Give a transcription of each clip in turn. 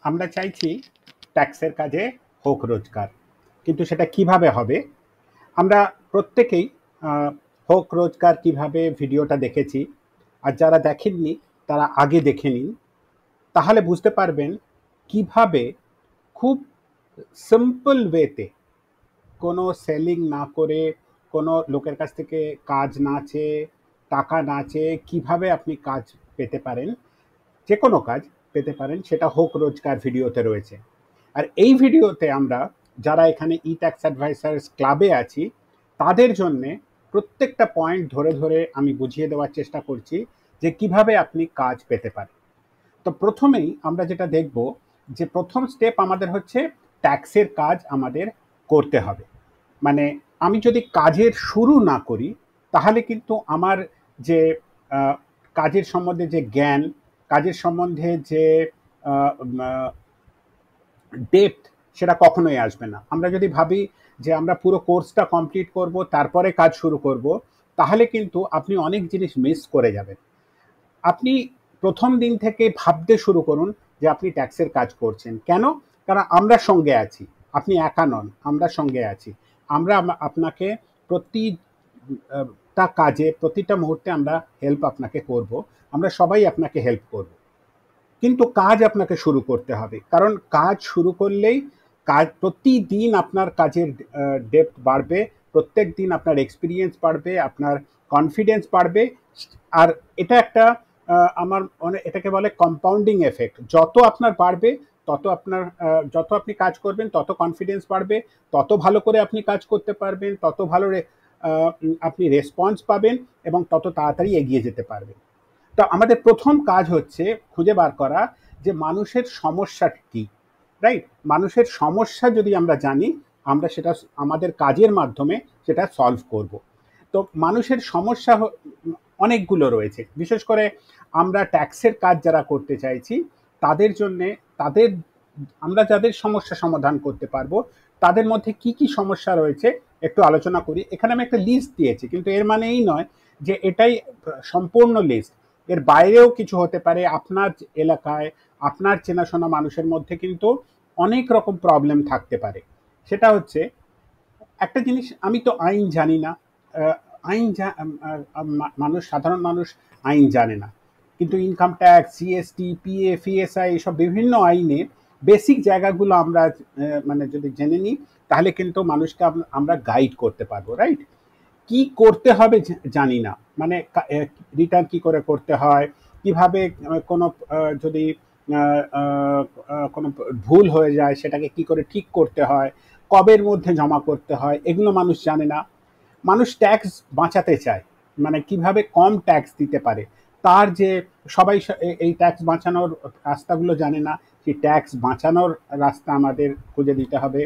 আমরা চাইছি ট্যাক্সের কাজে হোক রোজগার, কিন্তু সেটা কিভাবে হবে? আমরা প্রত্যেকেই হোক রোজগার কিভাবে ভিডিওটা দেখেছি, আর যারা দেখেননি তারা আগে দেখে নিন, তাহলে বুঝতে পারবেন কিভাবে খুব সিম্পল ওয়েতে, কোনো সেলিং না করে, কোনো লোকের কাছ থেকে কাজ না চেয়ে, টাকা না চেয়ে কীভাবে আপনি কাজ পেতে পারেন, যে কোনো কাজ পেতে পারেন, সেটা হোক রোজগার ভিডিওতে রয়েছে। আর এই ভিডিওতে আমরা যারা এখানে ই ট্যাক্স অ্যাডভাইসার্স ক্লাবে আছি তাদের জন্যে প্রত্যেকটা পয়েন্ট ধরে ধরে আমি বুঝিয়ে দেওয়ার চেষ্টা করছি যে কিভাবে আপনি কাজ পেতে পারেন। তো প্রথমেই আমরা যেটা দেখব যে প্রথম স্টেপ আমাদের হচ্ছে ট্যাক্সের কাজ আমাদের করতে হবে। মানে আমি যদি কাজের শুরু না করি তাহলে কিন্তু আমার যে কাজের সম্বন্ধে যে জ্ঞান, কাজের সম্বন্ধে যে ডেপথ, সেটা কখনোই আসবে না। আমরা যদি ভাবি যে আমরা পুরো কোর্সটা কমপ্লিট করব তারপরে কাজ শুরু করব, তাহলে কিন্তু আপনি অনেক জিনিস মিস করে যাবেন। আপনি প্রথম দিন থেকে ভাবতে শুরু করুন যে আপনি ট্যাক্সের কাজ করছেন। কেন? কারণ আমরা সঙ্গে আছি, আপনি একা নন, আমরা সঙ্গে আছি। আমরা আপনাকে প্রতিটা কাজে, প্রতিটা মুহূর্তে আমরা হেল্প আপনাকে করব, আমরা সবাই আপনাকে হেল্প করব। কিন্তু কাজ আপনাকে শুরু করতে হবে, কারণ কাজ শুরু করলেই কাজ প্রতিদিন আপনার কাজের ডেপথ বাড়বে, প্রত্যেক দিন আপনার এক্সপিরিয়েন্স বাড়বে, আপনার কনফিডেন্স বাড়বে। আর এটা একটা আমার এটাকে বলে কম্পাউন্ডিং এফেক্ট। যত আপনার বাড়বে তত আপনার যত আপনি কাজ করবেন তত কনফিডেন্স বাড়বে, তত ভালো করে আপনি কাজ করতে পারবেন, তত ভালো আপনি রেসপন্স পাবেন এবং তত তাড়াতাড়ি এগিয়ে যেতে পারবেন। তো আমাদের প্রথম কাজ হচ্ছে খুঁজে বার করা যে মানুষের সমস্যা কী, রাইট? মানুষের সমস্যা যদি আমরা জানি, আমরা সেটা আমাদের কাজের মাধ্যমে সেটা সলভ করব। তো মানুষের সমস্যা অনেকগুলো রয়েছে। বিশেষ করে আমরা ট্যাক্সের কাজ যারা করতে চাইছি তাদের জন্যে, তাদের আমরা যাদের সমস্যা সমাধান করতে পারবো তাদের মধ্যে কি কি সমস্যা রয়েছে একটু আলোচনা করি। এখানে আমি একটা লিস্ট দিয়েছি, কিন্তু এর মানে এই নয় যে এটাই সম্পূর্ণ লিস্ট। এর বাইরেও কিছু হতে পারে। আপনার এলাকায় আপনার চেনাশোনা মানুষের মধ্যে কিন্তু অনেক রকম প্রবলেম থাকতে পারে। সেটা হচ্ছে একটা জিনিস, আমি তো আইন জানি না, আইন মানুষ, সাধারণ মানুষ আইন জানে না, কিন্তু income tax, GST, PF, ESI এসব বিভিন্ন আইনে বেসিক জায়গাগুলো আমরা মানে যদি জেনে নিই তাহলে কিন্তু মানুষকে আমরা গাইড করতে পারবো, রাইট? কি করতে হবে জানি না, মানে রিটার্ন কি করে করতে হয়, কিভাবে কোনো যদি কোনো ভুল হয়ে যায় সেটাকে কি করে ঠিক করতে হয়, কবের মধ্যে জমা করতে হয়, এগুলো মানুষ জানে না। মানুষ ট্যাক্স বাঁচাতে চায়, মানে কিভাবে কম ট্যাক্স দিতে পারে, তার যে সবাই এই ট্যাক্স বাঁচানোর রাস্তাগুলো জানে না। সেই ট্যাক্স বাঁচানোর রাস্তা আমাদের খুঁজে দিতে হবে।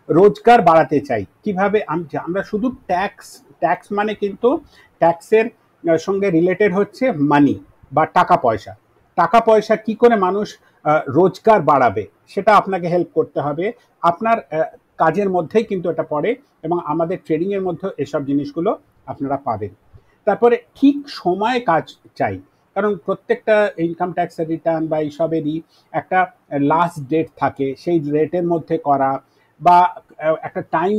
রোজগার বাড়াতে চাই, কিভাবে আমরা শুধু ট্যাক্স, ট্যাক্স মানে কিন্তু ট্যাক্সের সঙ্গে রিলেটেড হচ্ছে মানি বা টাকা পয়সা। টাকা পয়সা কি করে মানুষ রোজগার বাড়াবে সেটা আপনাকে হেল্প করতে হবে। আপনার কাজের মধ্যেই কিন্তু এটা পড়ে এবং আমাদের ট্রেনিংয়ের মধ্যে এসব জিনিসগুলো আপনারা পাবেন। তারপরে ঠিক সময়ে কাজ চাই, কারণ প্রত্যেকটা ইনকাম ট্যাক্সের রিটার্ন বা এইসবেরই একটা লাস্ট ডেট থাকে, সেই ডেটের মধ্যে করা, বা একটা টাইম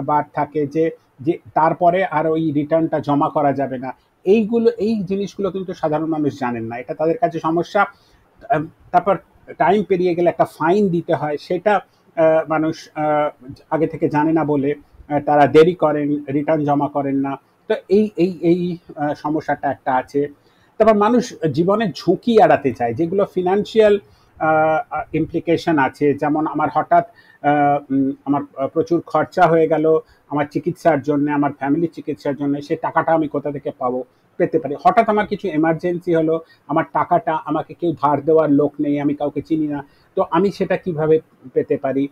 বার থাকে যে যে তারপরে আর ওই রিটার্নটা জমা করা যাবে না। এইগুলো, এই জিনিসগুলো কিন্তু সাধারণ মানুষ জানেন না, এটা তাদের কাছে সমস্যা। তারপর টাইম পেরিয়ে গেলে একটা ফাইন দিতে হয়, সেটা মানুষ আগে থেকে জানে না বলে তারা দেরি করেন, রিটার্ন জমা করেন না। তো এই এই এই সমস্যাটা একটা আছে। তারপর মানুষ জীবনের ঝুঁকি এড়াতে চায়, যেগুলো ফিনান্সিয়াল ইমপ্লিকেশন আছে, যেমন আমার হঠাৎ আমার প্রচুর খরচা হয়ে গেল আমার চিকিৎসার জন্য, আমার ফ্যামিলির চিকিৎসার জন্য, সেই টাকাটা আমি কোথা থেকে পাবো, পেতে পারি। হঠাৎ আমার কিছু এমার্জেন্সি হলো, আমার টাকাটা, আমাকে কেউ ধার দেওয়ার লোক নেই, আমি কাউকে চিনি না, তো আমি সেটা কিভাবে পেতে পারি।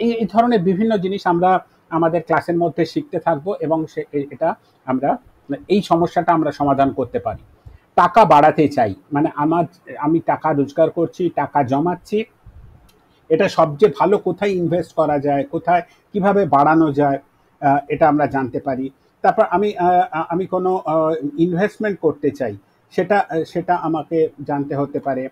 এই ধরনের বিভিন্ন জিনিস আমরা আমাদের ক্লাসের মধ্যে শিখতে থাকবো এবং এটা আমরা, এই সমস্যাটা আমরা সমাধান করতে পারি। টাকা বাড়াতে চাই, মানে আমি টাকা রোজগার করছি, টাকা জমাচ্ছি, এটা সবচেয়ে ভালো কোথায় ইনভেস্ট করা যায়, কোথায় কিভাবে বাড়ানো যায়, এটা আমরা জানতে পারি। তারপর আমি কোনো ইনভেস্টমেন্ট করতে চাই, সেটা সেটা আমাকে জানতে হতে পারে।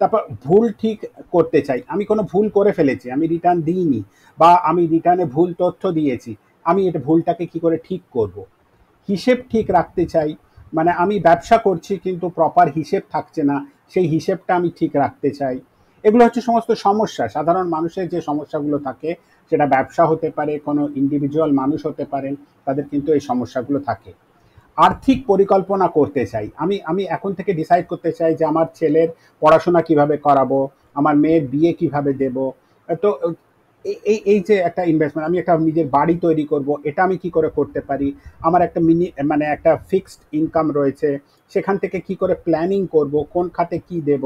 তারপর ভুল ঠিক করতে চাই, আমি কোনো ভুল করে ফেলেছি, আমি রিটার্ন দিইনি বা আমি রিটার্নে ভুল তথ্য দিয়েছি, আমি এটা ভুলটাকে কি করে ঠিক করব। হিসেব ঠিক রাখতে চাই, মানে আমি ব্যবসা করছি কিন্তু প্রপার হিসেব থাকছে না, সেই হিসেবটা আমি ঠিক রাখতে চাই। এগুলো হচ্ছে সমস্ত সমস্যা, সাধারণ মানুষের যে সমস্যাগুলো থাকে, সেটা ব্যবসা হতে পারে, কোনো ইন্ডিভিজুয়াল মানুষ হতে পারেন, তাদের কিন্তু এই সমস্যাগুলো থাকে। আর্থিক পরিকল্পনা করতে চাই, আমি আমি এখন থেকে ডিসাইড করতে চাই যে আমার ছেলের পড়াশোনা কিভাবে করাবো, আমার মেয়ের বিয়ে কিভাবে দেব। তো এই এই যে একটা ইনভেস্টমেন্ট, আমি একটা নিজের বাড়ি তৈরি করব, এটা আমি কি করে করতে পারি, আমার একটা মানে একটা ফিক্সড ইনকাম রয়েছে, সেখান থেকে কি করে প্ল্যানিং করব, কোন খাতে কি দেব।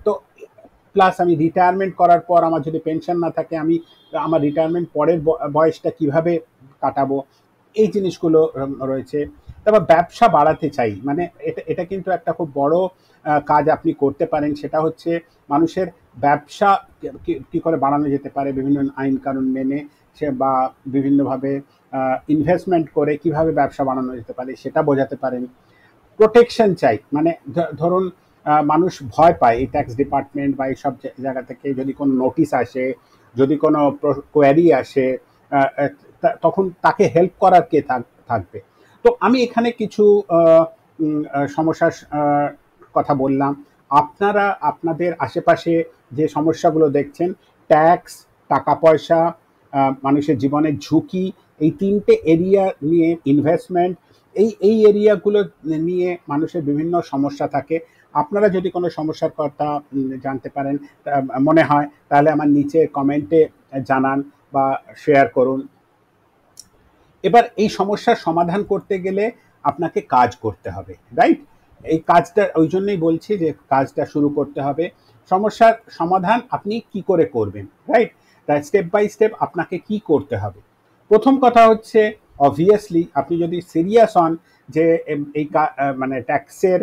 তো প্লাস আমি রিটায়ারমেন্ট করার পর আমার যদি পেনশন না থাকে, আমি আমার রিটায়ারমেন্ট পরের বয়সটা কিভাবে কাটাবো, এই জিনিসগুলো রয়েছে। তারপর ব্যবসা বাড়াতে চাই, মানে এটা এটা কিন্তু একটা খুব বড় কাজ আপনি করতে পারেন, সেটা হচ্ছে মানুষের ব্যবসা কি করে বাড়ানো যেতে পারে, বিভিন্ন আইন কানুন মেনে সে বা বিভিন্নভাবে ইনভেস্টমেন্ট করে কিভাবে ব্যবসা বাড়ানো যেতে পারে সেটা বোঝাতে পারেন। প্রোটেকশন চাই, মানে ধরুন মানুষ ভয় পায় এই ট্যাক্স ডিপার্টমেন্ট বা এইসব জায়গা থেকে, যদি কোনো নোটিশ আসে, যদি কোনো কোয়ারি আসে, তখন তাকে হেল্প করার কে থাকবে। তো আমি এখানে কিছু সমস্যার কথা বললাম। আপনারা আপনাদের আশেপাশে যে সমস্যাগুলো দেখছেন, ট্যাক্স, টাকা পয়সা, মানুষের জীবনের ঝুঁকি, এই তিনটে এরিয়া নিয়ে ইনভেস্টমেন্ট, এই এরিয়াগুলো নিয়ে মানুষের বিভিন্ন সমস্যা থাকে। আপনারা যদি কোনো সমস্যার কথা জানতে পারেন, মনে হয়, তাহলে আমার নিচে কমেন্টে জানান বা শেয়ার করুন। এবার এই সমস্যার সমাধান করতে গেলে আপনাকে কাজ করতে হবে, রাইট? এই কাজটা ওই জন্যই বলছি যে কাজটা শুরু করতে হবে। সমস্যার সমাধান আপনি কি করে করবেন, রাইট? তাই স্টেপ বাই স্টেপ আপনাকে কি করতে হবে। প্রথম কথা হচ্ছে, অবভিয়াসলি আপনি যদি সিরিয়াস হন যে এই মানে ট্যাক্সের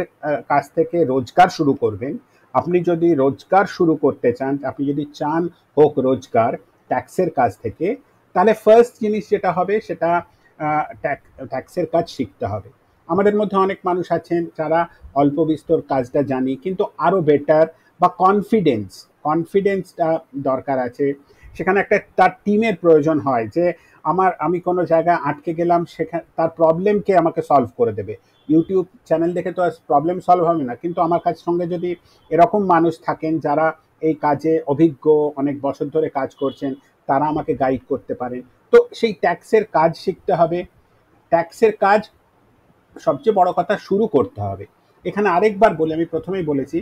কাজ থেকে রোজগার শুরু করবেন, আপনি যদি রোজগার শুরু করতে চান, আপনি যদি চান হোক রোজগার ট্যাক্সের কাজ থেকে, তাহলে ফার্স্ট জিনিস যেটা হবে সেটা ট্যাক্সের কাজ শিখতে হবে। আমাদের মধ্যে অনেক মানুষ আছেন যারা অল্প বিস্তর কাজটা জানি, কিন্তু আরও বেটার বা কনফিডেন্সটা দরকার আছে। সেখানে একটা তার টিমের প্রয়োজন হয়, যে আমি কোনো জায়গায় আটকে গেলাম, সেখানে তার প্রবলেমকে আমাকে সলভ করে দেবে। ইউটিউব চ্যানেল দেখে তো আর প্রবলেম সলভ হবে না, কিন্তু আমার কাছে সঙ্গে যদি এরকম মানুষ থাকেন যারা এই কাজে অভিজ্ঞ, অনেক বছর ধরে কাজ করছেন, তারা আমাকে গাইড করতে পারেন। তো সেই ট্যাক্সের কাজ শিখতে হবে। ট্যাক্সের কাজ সবচেয়ে বড় কথা শুরু করতে হবে। এখানে আরেকবার বলি, আমি প্রথমেই বলেছি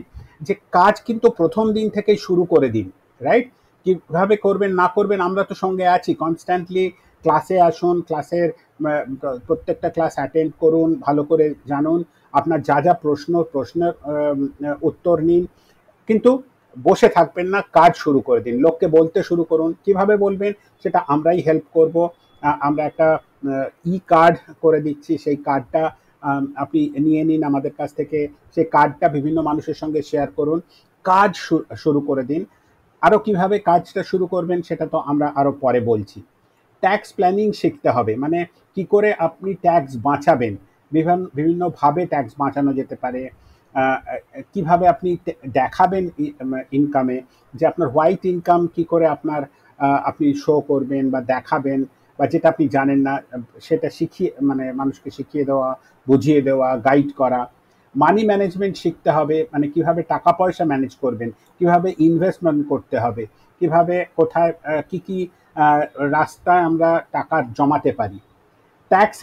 যে কাজ কিন্তু প্রথম দিন থেকেই শুরু করে দিন, রাইট? কীভাবে করবেন না করবেন আমরা তো সঙ্গে আছি, কনস্ট্যান্টলি ক্লাসে আসুন, ক্লাসের প্রত্যেকটা ক্লাস অ্যাটেন্ড করুন, ভালো করে জানুন, আপনার যা যা প্রশ্নের উত্তর নিন, কিন্তু বসে থাকবেন না, কাজ শুরু করে দিন, লোককে বলতে শুরু করুন। কিভাবে বলবেন সেটা আমরাই হেল্প করব। আমরা একটা ই কার্ড করে দিচ্ছি, সেই কার্ডটা আপনি নিয়ে নিন আমাদের কাছ থেকে, সেই কার্ডটা বিভিন্ন মানুষের সঙ্গে শেয়ার করুন, কাজ শুরু করে দিন। আরও কিভাবে কাজটা শুরু করবেন সেটা তো আমরা আরও পরে বলছি। ট্যাক্স প্ল্যানিং শিখতে হবে, মানে কি করে আপনি ট্যাক্স বাঁচাবেন, বিভিন্নভাবে ট্যাক্স বাঁচানো যেতে পারে। কিভাবে আপনি দেখাবেন ইনকামে, যে আপনার হোয়াইট ইনকাম কি করে আপনি শো করবেন বা দেখাবেন, বা যেটা আপনি জানেন না সেটা শিখিয়ে, মানে মানুষকে শিখিয়ে দেওয়া, বুঝিয়ে দেওয়া, গাইড করা। মানি ম্যানেজমেন্ট শিখতে হবে, মানে কিভাবে টাকা পয়সা ম্যানেজ করবেন, কিভাবে ইনভেস্টমেন্ট করতে হবে, কিভাবে কোথায় কি কি রাস্তায় আমরা টাকা জমাতে পারি। ট্যাক্স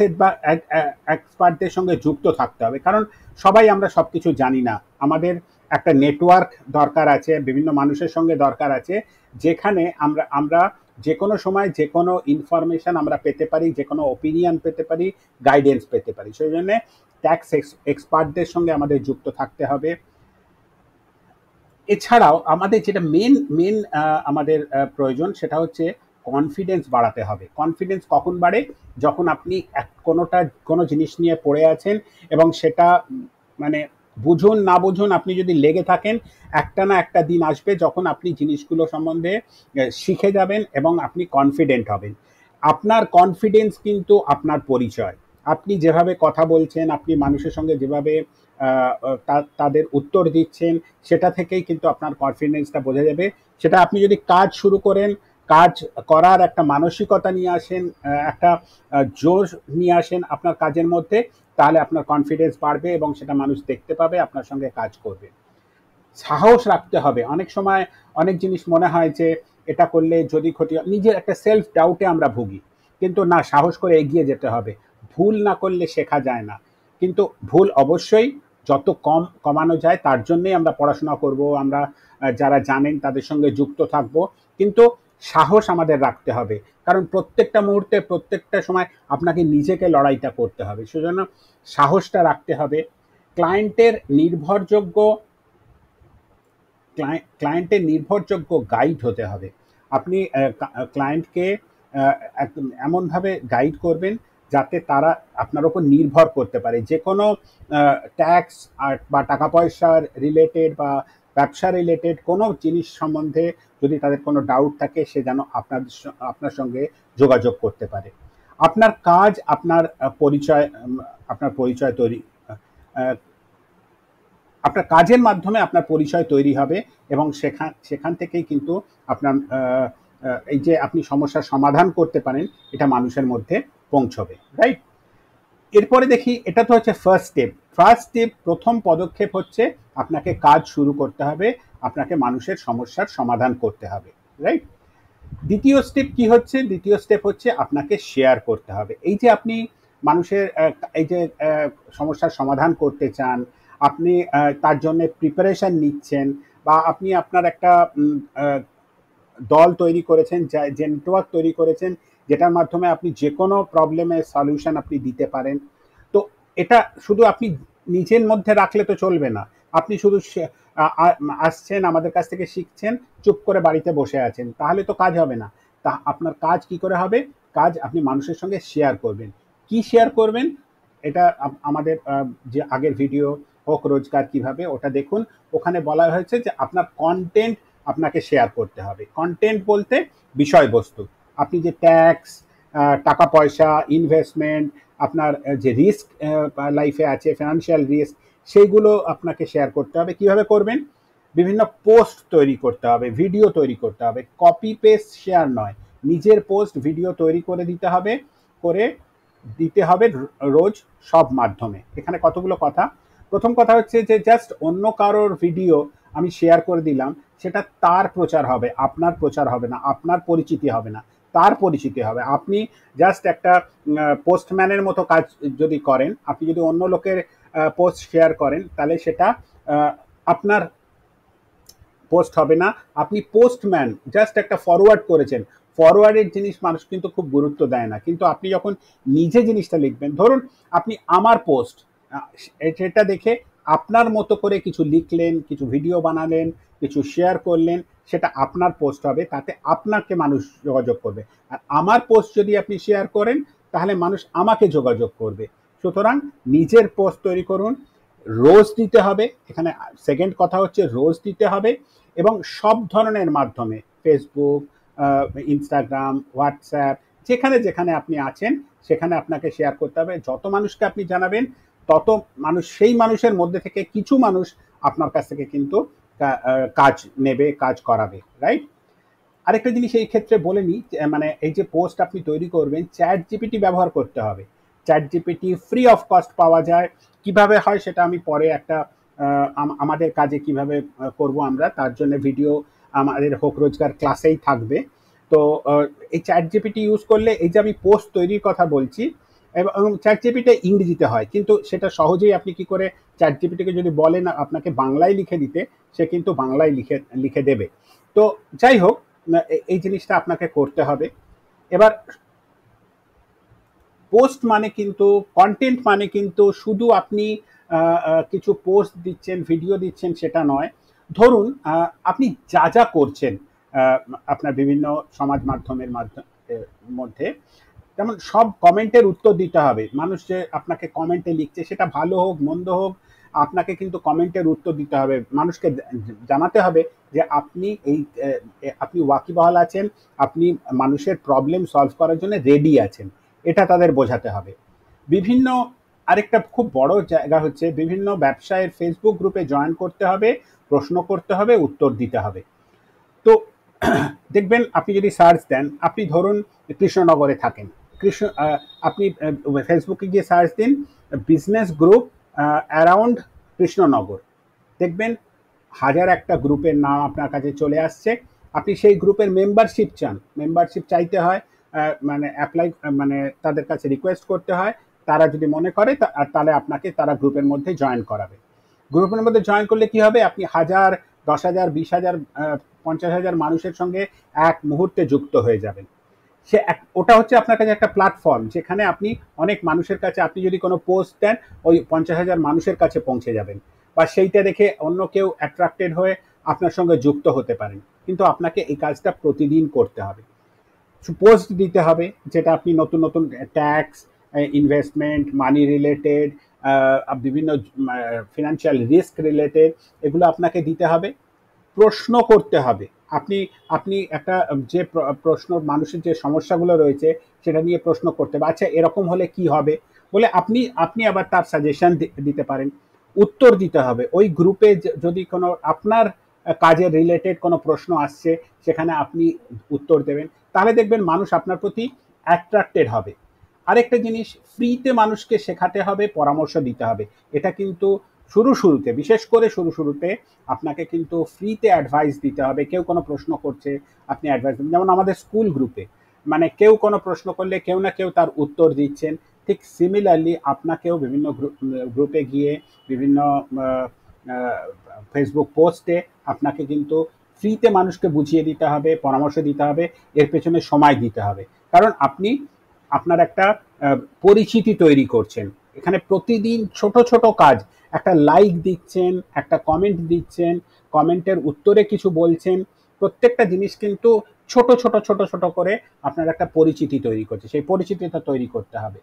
এক্সপার্টদের সঙ্গে যুক্ত থাকতে হবে, কারণ সবাই আমরা সব কিছু জানি না। আমাদের একটা নেটওয়ার্ক দরকার আছে, বিভিন্ন মানুষের সঙ্গে দরকার আছে, যেখানে আমরা আমরা যে কোনো সময় যে কোনো ইনফরমেশান আমরা পেতে পারি, যে কোনো ওপিনিয়ন পেতে পারি, গাইডেন্স পেতে পারি। সেই জন্যে ট্যাক্স এক্সপার্টদের সঙ্গে আমাদের যুক্ত থাকতে হবে। এছাড়াও আমাদের যেটা মেন আমাদের প্রয়োজন, সেটা হচ্ছে কনফিডেন্স বাড়াতে হবে। কনফিডেন্স কখন বাড়ে? যখন আপনি কোনো জিনিস নিয়ে পড়ে আছেন এবং সেটা মানে বুঝুন না বুঝুন, আপনি যদি লেগে থাকেন, একটা না একটা দিন আসবে যখন আপনি জিনিসগুলো সম্বন্ধে শিখে যাবেন এবং আপনি কনফিডেন্ট হবেন। আপনার কনফিডেন্স কিন্তু আপনার পরিচয়। আপনি যেভাবে কথা বলছেন, আপনি মানুষের সঙ্গে যেভাবে তাদের উত্তর দিচ্ছেন, সেটা থেকেই কিন্তু আপনার কনফিডেন্সটা বোঝা যাবে। সেটা আপনি যদি কাজ শুরু করেন, কাজ করার একটা মানসিকতা নিয়ে আসেন, একটা জোশ নিয়ে আসেন আপনার কাজের মধ্যে, তাহলে আপনার কনফিডেন্স বাড়বে এবং সেটা মানুষ দেখতে পাবে, আপনার সঙ্গে কাজ করবে। সাহস রাখতে হবে। অনেক সময় অনেক জিনিস মনে হয় যে এটা করলে যদি ক্ষতি হয়, নিজের একটা সেলফ ডাউটে আমরা ভুগি। কিন্তু না, সাহস করে এগিয়ে যেতে হবে। ভুল না করলে শেখা যায় না। কিন্তু ভুল অবশ্যই যত কমানো যায় তার জন্যই আমরা পড়াশোনা করব, আমরা যারা জানেন তাদের সঙ্গে যুক্ত থাকব। কিন্তু সাহস আমাদের রাখতে হবে, কারণ প্রত্যেকটা মুহূর্তে প্রত্যেকটা সময় আপনাকে নিজেকে লড়াইটা করতে হবে। সেজন্য সাহসটা রাখতে হবে। ক্লায়েন্টের নির্ভরযোগ্য ক্লায়েন্টের নির্ভরযোগ্য গাইড হতে হবে। আপনি ক্লায়েন্টকে একদম এমনভাবে গাইড করবেন যাতে তারা আপনার ওপর নির্ভর করতে পারে। যে কোনো ট্যাক্স বা টাকা পয়সার রিলেটেড বা ব্যবসা রিলেটেড কোনো জিনিস সম্বন্ধে যদি তাদের কোনো ডাউট থাকে, সে যেন আপনার সঙ্গে যোগাযোগ করতে পারে। আপনার কাজ আপনার পরিচয় তৈরি, আপনার কাজের মাধ্যমে আপনার পরিচয় তৈরি হবে এবং সেখান থেকেই কিন্তু আপনার এই যে আপনি সমস্যার সমাধান করতে পারেন, এটা মানুষের মধ্যে পৌঁছবে, রাইট? এরপরে দেখি, এটা তো হচ্ছে ফার্স্ট স্টেপ, প্রথম পদক্ষেপ হচ্ছে আপনাকে কাজ শুরু করতে হবে, আপনাকে মানুষের সমস্যার সমাধান করতে হবে, রাইট? দ্বিতীয় স্টেপ কি হচ্ছে? দ্বিতীয় স্টেপ হচ্ছে আপনাকে শেয়ার করতে হবে। এই যে আপনি মানুষের এই যে সমস্যার সমাধান করতে চান, আপনি তার জন্য প্রিপারেশন নিচ্ছেন, বা আপনি আপনার একটা দল তৈরি করেছেন, যে নেটওয়ার্ক তৈরি করেছেন, যেটার মাধ্যমে আপনি যে কোনো প্রবলেমের সলিউশন আপনি দিতে পারেন। তো এটা শুধু আপনি নিজের মধ্যে রাখলে তো চলবে না। আপনি শুধু আসছেন, আমাদের কাছ থেকে শিখছেন, চুপ করে বাড়িতে বসে আছেন, তাহলে তো কাজ হবে না। তা আপনার কাজ কি করে হবে? কাজ আপনি মানুষের সঙ্গে শেয়ার করবেন। কি শেয়ার করবেন? এটা আমাদের যে আগের ভিডিও হোক রোজগার কিভাবে, ওটা দেখুন। ওখানে বলা হয়েছে যে আপনার কন্টেন্ট আপনাকে শেয়ার করতে হবে। কন্টেন্ট বলতে বিষয়বস্তু। আপনি যে ট্যাক্স, টাকা পয়সা, ইনভেস্টমেন্ট, আপনার যে রিস্ক লাইফে আছে, ফিনান্সিয়াল রিস্ক, সেইগুলো আপনাকে শেয়ার করতে হবে। কিভাবে করবেন? বিভিন্ন পোস্ট তৈরি করতে হবে, ভিডিও তৈরি করতে হবে, কপি পেস্ট শেয়ার নয়। নিজের পোস্ট ভিডিও তৈরি করে দিতে হবে রোজ, সব মাধ্যমে। এখানে কতগুলো কথা। প্রথম কথা হচ্ছে যে জাস্ট অন্য কারোর ভিডিও আমি শেয়ার করে দিলাম, সেটা তার প্রচার হবে, আপনার প্রচার হবে না, আপনার পরিচিতি হবে না, তার পরিচিতি হবে। আপনি জাস্ট একটা পোস্টম্যানের মতো কাজ যদি করেন, আপনি যদি অন্য লোকের পোস্ট শেয়ার করেন, তাহলে সেটা আপনার পোস্ট হবে না। আপনি পোস্টম্যান, জাস্ট একটা ফরওয়ার্ড করেছেন। ফরওয়ার্ডের জিনিস মানুষ কিন্তু খুব গুরুত্ব দেয় না, কিন্তু আপনি যখন নিজে জিনিসটা লিখবেন, ধরুন আপনি আমার পোস্ট, সেটা দেখে আপনার মতো করে কিছু লিখলেন, কিছু ভিডিও বানালেন, কিছু শেয়ার করলেন, সেটা আপনার পোস্ট হবে, তাতে আপনাকে মানুষ যোগাযোগ করবে। আর আমার পোস্ট যদি আপনি শেয়ার করেন, তাহলে মানুষ আমাকে যোগাযোগ করবে। সুতরাং নিজের পোস্ট তৈরি করুন, রোজ দিতে হবে। এখানে সেকেন্ড কথা হচ্ছে রোজ দিতে হবে, এবং সব ধরনের মাধ্যমে, ফেসবুক, ইনস্টাগ্রাম, হোয়াটসঅ্যাপ, যেখানে যেখানে আপনি আছেন সেখানে আপনাকে শেয়ার করতে হবে। যত মানুষকে আপনি জানাবেন, তত মানুষ, সেই মানুষের মধ্যে থেকে কিছু মানুষ আপনার কাছ থেকে কিন্তু কাজ নেবে, কাজ করাবে, রাইট? আরেকটা জিনিস এই ক্ষেত্রে বলে নিই, মানে এই যে পোস্ট আপনি তৈরি করবেন, চ্যাট জিপিটি ব্যবহার করতে হবে। Chat GPT free of cost পাওয়া যায়। কিভাবে হয় সেটা আমি পরে একটা আমাদের কাজে কিভাবে করব আমরা, তার জন্য ভিডিও আমাদের হোক রোজগার ক্লাসেই থাকবে। তো এই চ্যাট জিপিটি ইউজ করলে, এই যে আমি পোস্ট তৈরির কথা বলছি, এবং চ্যাট জিপিটি ইংরেজিতে হয়, কিন্তু সেটা সহজেই আপনি কি করে চ্যাট জিপিটিকে যদি বলেন আপনাকে বাংলায় লিখে দিতে, সে কিন্তু বাংলায় লিখে দেবে। তো যাই হোক, এই জিনিসটা আপনাকে করতে হবে। এবার পোস্ট মানে কিন্তু, কন্টেন্ট মানে কিন্তু শুধু আপনি কিছু পোস্ট দিচ্ছেন, ভিডিও দিচ্ছেন, সেটা নয়। ধরুন আপনি যা যা করছেন আপনার বিভিন্ন সমাজ মাধ্যমের মধ্যে, যেমন সব কমেন্টের উত্তর দিতে হবে। মানুষ যে আপনাকে কমেন্টে লিখছে, সেটা ভালো হোক মন্দ হোক, আপনাকে কিন্তু কমেন্টের উত্তর দিতে হবে। মানুষকে জানাতে হবে যে আপনি ওয়াকিবহাল আছেন, আপনি মানুষের প্রবলেম সলভ করার জন্য রেডি আছেন, এটা তাদের বোঝাতে হবে। বিভিন্ন আরেকটা খুব বড় জায়গা হচ্ছে বিভিন্ন ব্যবসায়ের ফেসবুক গ্রুপে জয়েন করতে হবে, প্রশ্ন করতে হবে, উত্তর দিতে হবে। তো দেখবেন আপনি যদি সার্চ দেন, আপনি ধরুন কৃষ্ণনগরে থাকেন, আপনি ফেসবুকে গিয়ে সার্চ দিন বিজনেস গ্রুপ অ্যারাউন্ড কৃষ্ণনগর, দেখবেন হাজার একটা গ্রুপের নাম আপনার কাছে চলে আসছে। আপনি সেই গ্রুপের মেম্বারশিপ চান, মেম্বারশিপ চাইতে হয়, মানে অ্যাপ্লাই, মানে তাদের কাছে রিকোয়েস্ট করতে হয়। তারা যদি মনে করে তাহলে আপনাকে তারা গ্রুপের মধ্যে জয়েন করাবে। গ্রুপের মধ্যে জয়েন করলে কি হবে, আপনি 1000, 10,000, 20,000, 50,000 মানুষের সঙ্গে এক মুহূর্তে যুক্ত হয়ে যাবেন। ওটা হচ্ছে আপনার কাছে একটা প্ল্যাটফর্ম, যেখানে আপনি অনেক মানুষের কাছে, আপনি যদি কোনো পোস্ট দেন ওই 50,000 মানুষের কাছে পৌঁছে যাবেন, বা সেইটা দেখে অন্য কেউ অ্যাট্রাক্টেড হয়ে আপনার সঙ্গে যুক্ত হতে পারেন। কিন্তু আপনাকে এই কাজটা প্রতিদিন করতে হবে, পোস্ট দিতে হবে, যেটা আপনি নতুন নতুন ট্যাক্স, ইনভেস্টমেন্ট, মানি রিলেটেড, বিভিন্ন ফিনান্সিয়াল রিস্ক রিলেটেড, এগুলো আপনাকে দিতে হবে। প্রশ্ন করতে হবে, আপনি আপনি একটা যে প্রশ্ন, মানুষের যে সমস্যাগুলো রয়েছে সেটা নিয়ে প্রশ্ন করতে হবে, আচ্ছা এরকম হলে কি হবে বলে আপনি আপনি আবার তার সাজেশন দিতে পারেন। উত্তর দিতে হবে, ওই গ্রুপে যদি কোনো আপনার কাজের রিলেটেড কোনো প্রশ্ন আসছে সেখানে আপনি উত্তর দেবেন, তাহলে দেখবেন মানুষ আপনার প্রতি অ্যাট্রাক্টেড হবে। আরেকটা জিনিস, ফ্রিতে মানুষকে শেখাতে হবে, পরামর্শ দিতে হবে। এটা কিন্তু শুরুতে, বিশেষ করে শুরুতে আপনাকে কিন্তু ফ্রিতে অ্যাডভাইস দিতে হবে। কেউ কোনো প্রশ্ন করছে, আপনি অ্যাডভাইস দেবেন। যেমন আমাদের স্কুল গ্রুপে, মানে কেউ কোনো প্রশ্ন করলে কেউ না কেউ তার উত্তর দিচ্ছেন। ঠিক সিমিলারলি আপনাকেও বিভিন্ন গ্রুপে গিয়ে, বিভিন্ন ফেসবুক পোস্টে আপনাকে কিন্তু ফ্রিতে মানুষকে বুঝিয়ে দিতে হবে, পরামর্শ দিতে হবে, এর পেছনে সময় দিতে হবে। কারণ আপনি আপনার একটা পরিচিতি তৈরি করছেন। এখানে প্রতিদিন ছোট ছোট কাজ, একটা লাইক দিচ্ছেন, একটা কমেন্ট দিচ্ছেন, কমেন্টের উত্তরে কিছু বলছেন, প্রত্যেকটা জিনিস কিন্তু ছোট ছোট ছোট ছোট করে আপনার একটা পরিচিতি তৈরি করছে। সেই পরিচিতিটা তৈরি করতে হবে।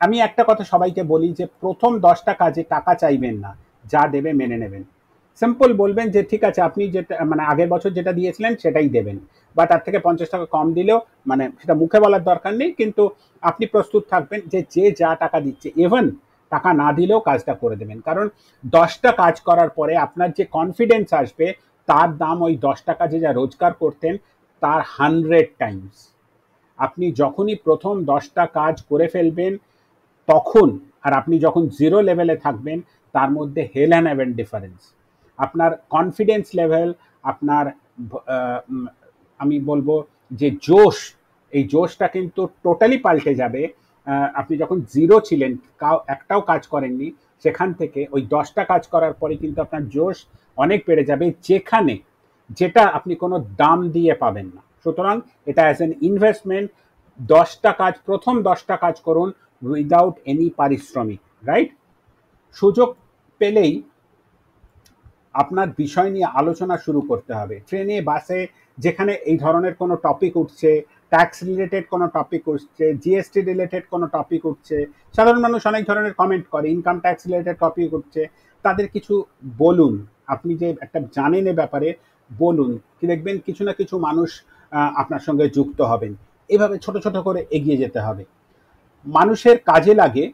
আমি একটা কথা সবাইকে বলি যে প্রথম 10টা কাজে টাকা চাইবেন না, যা দেবে মেনে নেবেন। সিম্পল বলবেন যে ঠিক আছে, আপনি যেটা মানে আগের বছর যেটা দিয়েছিলেন সেটাই দেবেন, বা তার থেকে 50 টাকা কম দিলেও, মানে সেটা মুখে বলার দরকার নেই, কিন্তু আপনি প্রস্তুত থাকবেন যে যে যা টাকা দিচ্ছে, ইভেন টাকা না দিলেও কাজটা করে দেবেন। কারণ 10টা কাজ করার পরে আপনার যে কনফিডেন্স আসবে, তার দাম ওই 10 টাকা যে যা রোজগার করতেন তার 100 টাইমস। আপনি যখনই প্রথম 10টা কাজ করে ফেলবেন তখন, আর আপনি যখন জিরো লেভেলে থাকবেন, তার মধ্যে হেল অ্যান্ড হেভেন ডিফারেন্স। আপনার কনফিডেন্স লেভেল, আপনার আমি বলবো যে জোশ, এই জোশটা কিন্তু টোটালি পাল্টে যাবে। আপনি যখন জিরো ছিলেন, একটাও কাজ করেননি, সেখান থেকে ওই 10টা কাজ করার পরে কিন্তু আপনার জোশ অনেক বেড়ে যাবে, যেটা আপনি কোনো দাম দিয়ে পাবেন না। সুতরাং এটা অ্যাজ এন ইনভেস্টমেন্ট, প্রথম 10টা কাজ করুন উইদাউট এনি পারিশ্রমিক, রাইট? সুযোগ পেলেই আপনার বিষয় নিয়ে আলোচনা শুরু করতে হবে। ট্রেনে, বাসে, যেখানে এই ধরনের কোনো টপিক উঠছে, ট্যাক্স রিলেটেড কোনো টপিক উঠছে, জিএসটি রিলেটেড কোনো টপিক উঠছে, সাধারণ মানুষ অনেক ধরনের কমেন্ট করে, ইনকাম ট্যাক্স রিলেটেড টপিক উঠছে, তাদের কিছু বলুন। আপনি যে একটা জানেন এ ব্যাপারে বলুন, কি দেখবেন কিছু না কিছু মানুষ আপনার সঙ্গে যুক্ত হবেন। এভাবে ছোট ছোট করে এগিয়ে যেতে হবে। মানুষের কাজে লাগে,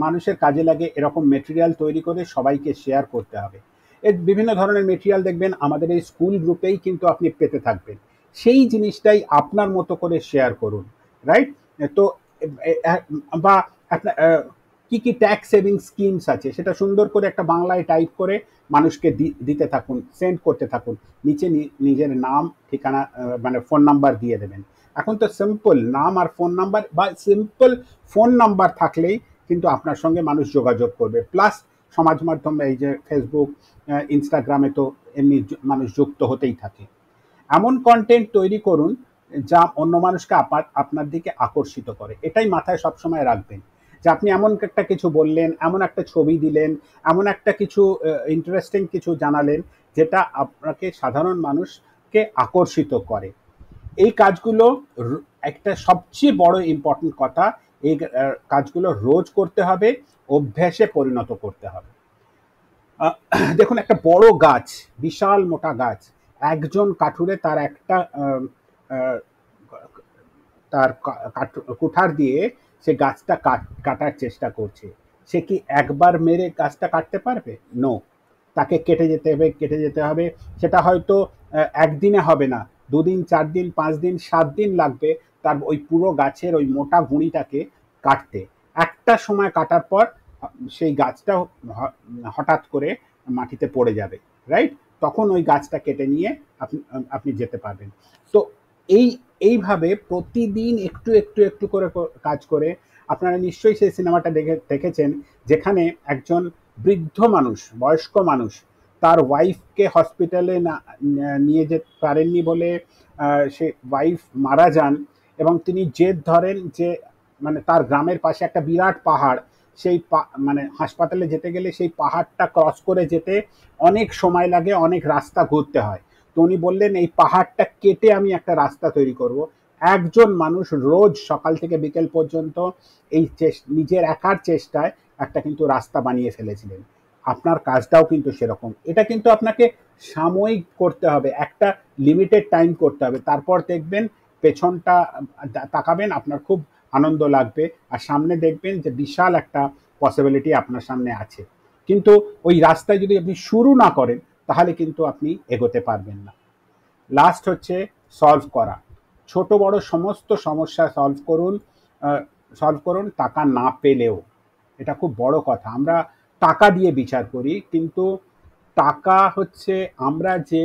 মানুষের কাজে লাগে এরকম মেটেরিয়াল তৈরি করে সবাইকে শেয়ার করতে হবে। এর বিভিন্ন ধরনের মেটেরিয়াল দেখবেন আমাদের এই স্কুল গ্রুপেই কিন্তু আপনি পেতে থাকবেন। সেই জিনিসটাই আপনার মতো করে শেয়ার করুন, রাইট? তো বা আপনার কি কি ট্যাক্স সেভিং স্কিমস আছে সেটা সুন্দর করে একটা বাংলায় টাইপ করে মানুষকে দিতে থাকুন, সেন্ড করতে থাকুন। নিচে নিজের নাম, ঠিকানা, মানে ফোন নাম্বার দিয়ে দেবেন। এখন তো সিম্পল নাম আর ফোন নাম্বার, বা সিম্পল ফোন নাম্বার থাকলেই কিন্তু আপনার সঙ্গে মানুষ যোগাযোগ করবে। প্লাস সমাজ মাধ্যমে, এই যে ফেসবুক, ইনস্টাগ্রামে তো এমনি মানুষ যুক্ত হতেই থাকে। এমন কন্টেন্ট তৈরি করুন যা অন্য মানুষকে আপনার দিকে আকর্ষিত করে। এটাই মাথায় সবসময় রাখবেন, যে আপনি এমন একটা কিছু বললেন, এমন একটা ছবি দিলেন, এমন একটা কিছু ইন্টারেস্টিং কিছু জানালেন, যেটা আপনাকে সাধারণ মানুষকে আকর্ষিত করে। এই কাজগুলো, একটা সবচেয়ে বড় ইম্পর্টেন্ট কথা, এই কাজগুলো রোজ করতে হবে, অভ্যাসে পরিণত করতে হবে। দেখুন একটা বড় গাছ, বিশাল মোটা গাছ, একজন কাঠুরে তার একটা তার কুঠার দিয়ে সে গাছটা কাটার চেষ্টা করছে, সে কি একবার মেরে গাছটা কাটতে পারবে? নো, তাকে কেটে যেতে হবে। সেটা হয়তো একদিনে হবে না, 2 দিন, 4 দিন, 5 দিন, 7 দিন লাগবে তার ওই পুরো গাছের ওই মোটা গুঁড়িটাকে কাটতে। একটা সময় কাটার পর সেই গাছটা হঠাৎ করে মাটিতে পড়ে যাবে, রাইট? তখন ওই গাছটা কেটে নিয়ে আপনি আপনি যেতে পারবেন। তো এই এইভাবে প্রতিদিন একটু একটু একটু করে কাজ করে, আপনারা নিশ্চয়ই সেই সিনেমাটা দেখেছেন যেখানে একজন বৃদ্ধ মানুষ, বয়স্ক মানুষ, তার ওয়াইফকে হসপিটালে না নিয়ে যেতে পারেননি বলে সে ওয়াইফ মারা যান, এবং তিনি জেদ ধরেন যে মানে তার গ্রামের পাশে একটা বিরাট পাহাড়, সেই মানে হাসপাতালে যেতে গেলে সেই পাহাড়টা ক্রস করে যেতে অনেক সময় লাগে, অনেক রাস্তা ঘুরতে হয়। তো উনি বললেন এই পাহাড়টা কেটে আমি একটা রাস্তা তৈরি করব। একজন মানুষ রোজ সকাল থেকে বিকেল পর্যন্ত এই নিজের একার চেষ্টায় একটা কিন্তু রাস্তা বানিয়ে ফেলেছিলেন। আপনার কাজটাও কিন্তু সেরকম। এটা কিন্তু আপনাকে সাময়িক করতে হবে, একটা লিমিটেড টাইম করতে হবে, তারপর দেখবেন পেছনটা তাকাবেন, আপনার খুব আনন্দ লাগবে, আর সামনে দেখবেন যে বিশাল একটা পসিবিলিটি আপনার সামনে আছে। কিন্তু ওই রাস্তায় যদি আপনি শুরু না করেন তাহলে কিন্তু আপনি এগোতে পারবেন না। লাস্ট হচ্ছে সলভ করা। ছোট বড় সমস্ত সমস্যা সলভ করুন টাকা না পেলেও। এটা খুব বড় কথা। আমরা টাকা দিয়ে বিচার করি, কিন্তু টাকা হচ্ছে আমরা যে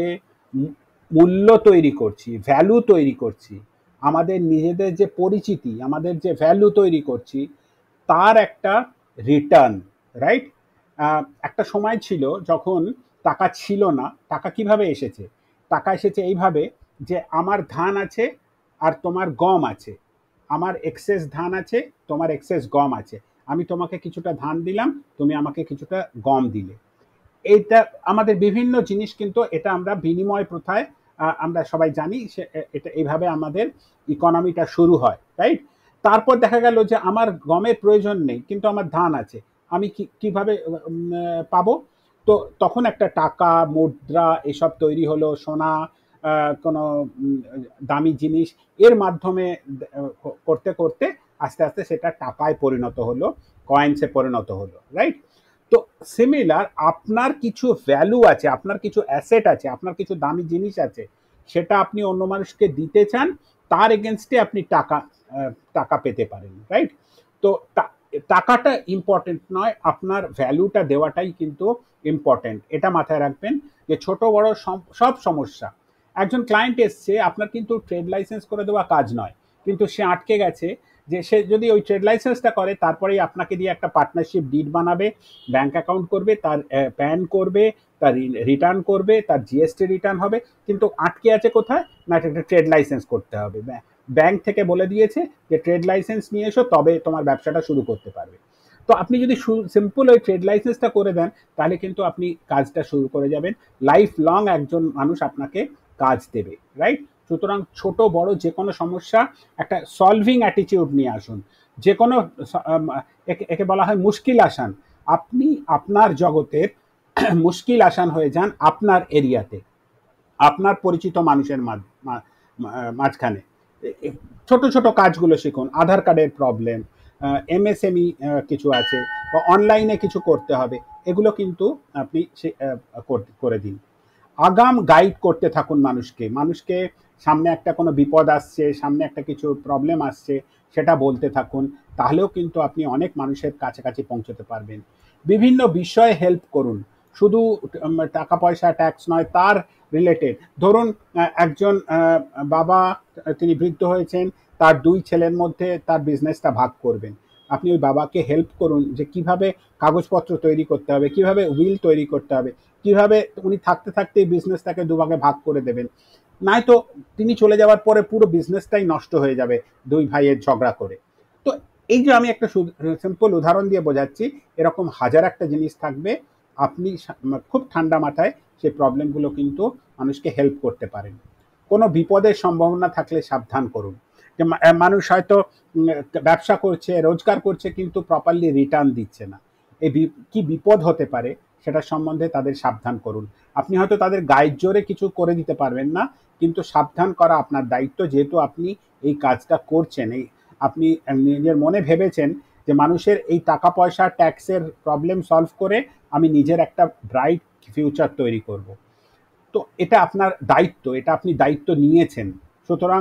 মূল্য তৈরি করছি, ভ্যালু তৈরি করছি, আমাদের নিজেদের যে পরিচিতি, আমাদের যে ভ্যালু তৈরি করছি, তার একটা রিটার্ন, রাইট? একটা সময় ছিল যখন টাকা ছিল না। টাকা কিভাবে এসেছে? টাকা এসেছে এইভাবে যে আমার ধান আছে আর তোমার গম আছে, আমার এক্সেস ধান আছে, তোমার এক্সেস গম আছে, আমি তোমাকে কিছুটা ধান দিলাম, তুমি আমাকে কিছুটা গম দিলে। এইটা আমাদের বিভিন্ন জিনিস, কিন্তু এটা আমরা বিনিময় প্রথায় আমরা সবাই জানি, এটা এইভাবে আমাদের ইকোনমিটা শুরু হয়, রাইট? তারপর দেখা গেল যে আমার গমের প্রয়োজন নেই কিন্তু আমার ধান আছে, আমি কিভাবে পাবো? তো তখন একটা টাকা, মুদ্রা এসব তৈরি হলো, সোনা, কোনো দামি জিনিস, এর মাধ্যমে করতে করতে আস্তে আস্তে সেটা টাকায় পরিণত হলো, কয়েন্সে পরিণত হলো, রাইট? তো সিমিলার, আপনার কিছু ভ্যালু আছে, আপনার কিছু অ্যাসেট আছে, আপনার কিছু দামি জিনিস আছে, সেটা আপনি অন্য মানুষকে দিতে চান, তার এগেনস্টে আপনি টাকা পেতে পারেন, রাইট? তো টাকাটা ইম্পর্টেন্ট নয়, আপনার ভ্যালুটা দেওয়াটাই কিন্তু ইম্পর্টেন্ট। এটা মাথায় রাখবেন যে ছোট বড় সব সমস্যা। একজন ক্লায়েন্ট এসছে, আপনার কিন্তু ট্রেড লাইসেন্স করে দেওয়া কাজ নয়, কিন্তু সে আটকে গেছে যে সে যদি ওই ট্রেড লাইসেন্সটা করে তারপরেই আপনাকে দিয়ে একটা পার্টনারশিপ ডিড বানাবে, ব্যাংক অ্যাকাউন্ট করবে, তার প্যান করবে, তার রিটার্ন করবে, তার জিএসটি রিটার্ন হবে, কিন্তু আটকে আছে কোথায়? না, একটা ট্রেড লাইসেন্স করতে হবে। ব্যাংক থেকে বলে দিয়েছে যে ট্রেড লাইসেন্স নিয়ে এসো, তবে তোমার ব্যবসাটা শুরু করতে পারবে। তো আপনি যদি সিম্পল ওই ট্রেড লাইসেন্সটা করে দেন তাহলে কিন্তু আপনি কাজটা শুরু করে যাবেন। লাইফ লং একজন মানুষ আপনাকে কাজ দেবে, রাইট? সুতরাং ছোট বড় যে কোনো সমস্যা একটা সলভিং অ্যাটিটিউড নিয়ে আসুন। যে কোনো একে বলা হয় মুশকিল আসান। আপনি আপনার জগতের মুশকিল আসান হয়ে যান আপনার এরিয়াতে, আপনার পরিচিত মানুষের মাঝখানে। ছোট ছোট কাজগুলো শিখুন। আধার কার্ডের প্রবলেম, এমএসএমই কিছু আছে, বা অনলাইনে কিছু করতে হবে, এগুলো কিন্তু আপনি করে দিন। আগাম গাইড করতে থাকুন মানুষকে। মানুষকে সামনে একটা কোনো বিপদ আসছে, সামনে একটা কিছু প্রবলেম আসছে, সেটা বলতে থাকুন। তাহলেও কিন্তু আপনি অনেক মানুষের কাছাকাছি পৌঁছতে পারবেন। বিভিন্ন বিষয়ে হেল্প করুন, শুধু টাকা পয়সা, ট্যাক্স নয়, তার রিলেটেড। ধরুন একজন বাবা, তিনি বৃদ্ধ হয়েছেন, তার 2 ছেলের মধ্যে তার বিজনেসটা ভাগ করবেন। আপনি ওই বাবাকে হেল্প করুন যে কিভাবে কাগজপত্র তৈরি করতে হবে, কিভাবে উইল তৈরি করতে হবে, কিভাবে উনি থাকতে থাকতে বিজনেসটাকে দুভাগে ভাগ করে দেবেন। নয়তো তিনি চলে যাওয়ার পরে পুরো বিজনেসটাই নষ্ট হয়ে যাবে 2 ভাইয়ের ঝগড়া করে। তো এই যে আমি একটা সিম্পল উদাহরণ দিয়ে বোঝাচ্ছি, এরকম হাজার একটা জিনিস থাকবে। আপনি খুব ঠান্ডা মাথায় সেই প্রবলেমগুলো কিন্তু মানুষকে হেল্প করতে পারেন। কোনো বিপদের সম্ভাবনা থাকলে সাবধান করুন। যে মানুষ হয়তো ব্যবসা করছে, রোজগার করছে, কিন্তু প্রপারলি রিটার্ন দিচ্ছে না। এই কি বিপদ হতে পারে সেটা সম্বন্ধে তাদের সাবধান করুন। আপনি হয়তো তাদের গায়ের জোরে কিছু করে দিতে পারবেন না, কিন্তু সাবধান করা আপনার দায়িত্ব। যেহেতু আপনি এই কাজটা করছেন, এই আপনি নিজের মনে ভেবেছেন যে মানুষের এই টাকা পয়সা ট্যাক্সের প্রবলেম সলভ করে আমি নিজের একটা ব্রাইট ফিউচার তৈরি করব। তো এটা আপনার দায়িত্ব, এটা আপনি দায়িত্ব নিয়েছেন। সুতরাং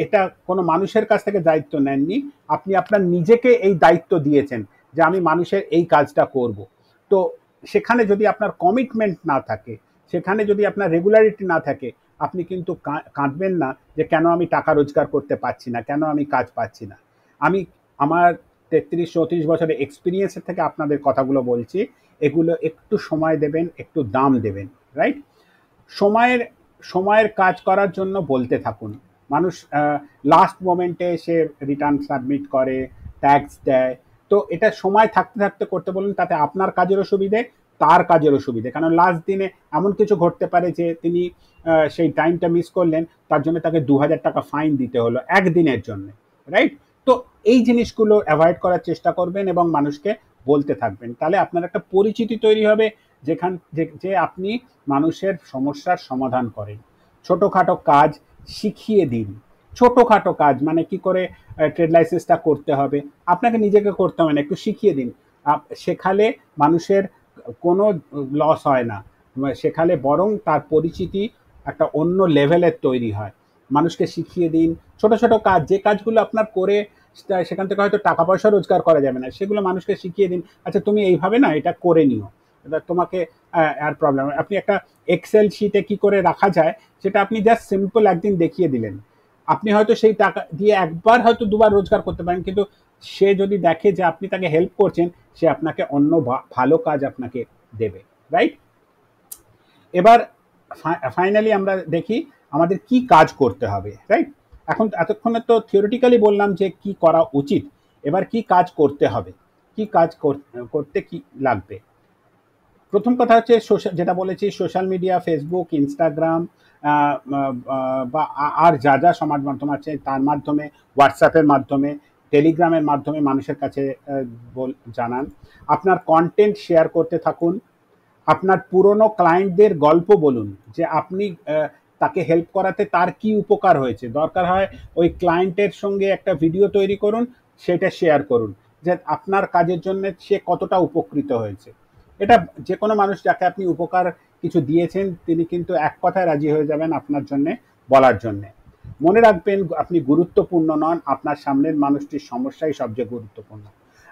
এটা কোনো মানুষের কাছ থেকে দায়িত্ব নেননি, আপনি আপনার নিজেকে এই দায়িত্ব দিয়েছেন যে আমি মানুষের এই কাজটা করব। তো সেখানে যদি আপনার কমিটমেন্ট না থাকে, সেখানে যদি আপনার রেগুলারিটি না থাকে, আপনি কিন্তু কাঁদবেন না যে কেন আমি টাকা রোজগার করতে পারছি না, কেন আমি কাজ পাচ্ছি না। আমি আমার 33-34 বছরের এক্সপিরিয়েন্সের থেকে আপনাদের কথাগুলো বলছি। এগুলো একটু সময় দেবেন, একটু দাম দেবেন, রাইট? সময়ের সময়ের কাজ করার জন্য বলতে থাকুন। মানুষ লাস্ট মোমেন্টে এসে রিটার্ন সাবমিট করে, ট্যাক্স দেয়। তো এটা সময় থাকতে থাকতে করতে বলুন, তাতে আপনার কাজেরও সুবিধে, তার কাজেরও সুবিধে। কারণ লাস্ট দিনে এমন কিছু ঘটতে পারে যে তিনি সেই টাইমটা মিস করলেন, তার জন্য তাকে 2000 টাকা ফাইন দিতে হলো একদিনের জন্য, রাইট? তো এই জিনিসগুলো অ্যাভয়েড করার চেষ্টা করবেন এবং মানুষকে বলতে থাকবেন। তাহলে আপনার একটা পরিচিতি তৈরি হবে যে আপনি মানুষের সমস্যার সমাধান করেন। ছোটোখাটো কাজ শিখিয়ে দিন। ছোটোখাটো কাজ মানে কি করে ট্রেড লাইসেন্সটা করতে হবে, আপনাকে নিজেকে করতে হবে না, একটু শিখিয়ে দিন। শেখালে মানুষের কোনো লস হয় না, শেখালে বরং তার পরিচিতি একটা অন্য লেভেলের তৈরি হয়। মানুষকে শিখিয়ে দিন ছোট ছোট কাজ, যে কাজগুলো আপনার করে সেখান থেকে হয়তো টাকা পয়সা রোজগার করা যাবে না, সেগুলো মানুষকে শিখিয়ে দিন। আচ্ছা তুমি এইভাবে না এটা করে নিও, এটা তোমাকে আর প্রবলেম। আপনি একটা এক্সেল শিটে কি করে রাখা যায় সেটা আপনি জাস্ট সিম্পল একদিন দেখিয়ে দিলেন। আপনি হয়তো সেই টাকা দিয়ে একবার হয়তো দুবার রোজগার করতে পারেন, কিন্তু সে যদি দেখে যে আপনি তাকে হেল্প করছেন, সে আপনাকে অন্য ভালো কাজ আপনাকে দেবে, রাইট? এবার ফাইনালি আমরা দেখি আমাদের কি কাজ করতে হবে, রাইট? এখন এতক্ষণে তো থিওরিটিক্যালি বললাম যে কি করা উচিত, এবার কি কাজ করতে হবে, কি কাজ করতে কি লাগবে। প্রথম কথা হচ্ছে যেটা বলেছি, সোশ্যাল মিডিয়া, ফেসবুক, ইনস্টাগ্রাম বা আর যা যা সমাজ মাধ্যম আছে তার মাধ্যমে, হোয়াটসঅ্যাপের মাধ্যমে, টেলিগ্রামের মাধ্যমে মানুষের কাছে জানান। আপনার কন্টেন্ট শেয়ার করতে থাকুন। আপনার পুরনো ক্লায়েন্টদের গল্প বলুন যে আপনি তাকে হেল্প করাতে তার কি উপকার হয়েছে। দরকার হয় ওই ক্লায়েন্টের সঙ্গে একটা ভিডিও তৈরি করুন, সেটা শেয়ার করুন যে আপনার কাজের জন্য সে কতটা উপকৃত হয়েছে। এটা যে কোনো মানুষ যাকে আপনি উপকার কিছু দিয়েছেন, তিনি কিন্তু এক কথায় রাজি হয়ে যাবেন আপনার জন্যে বলার জন্যে। মনে রাখবেন আপনি গুরুত্বপূর্ণ নন, আপনার সামনের মানুষটির সমস্যাই সবচেয়ে গুরুত্বপূর্ণ।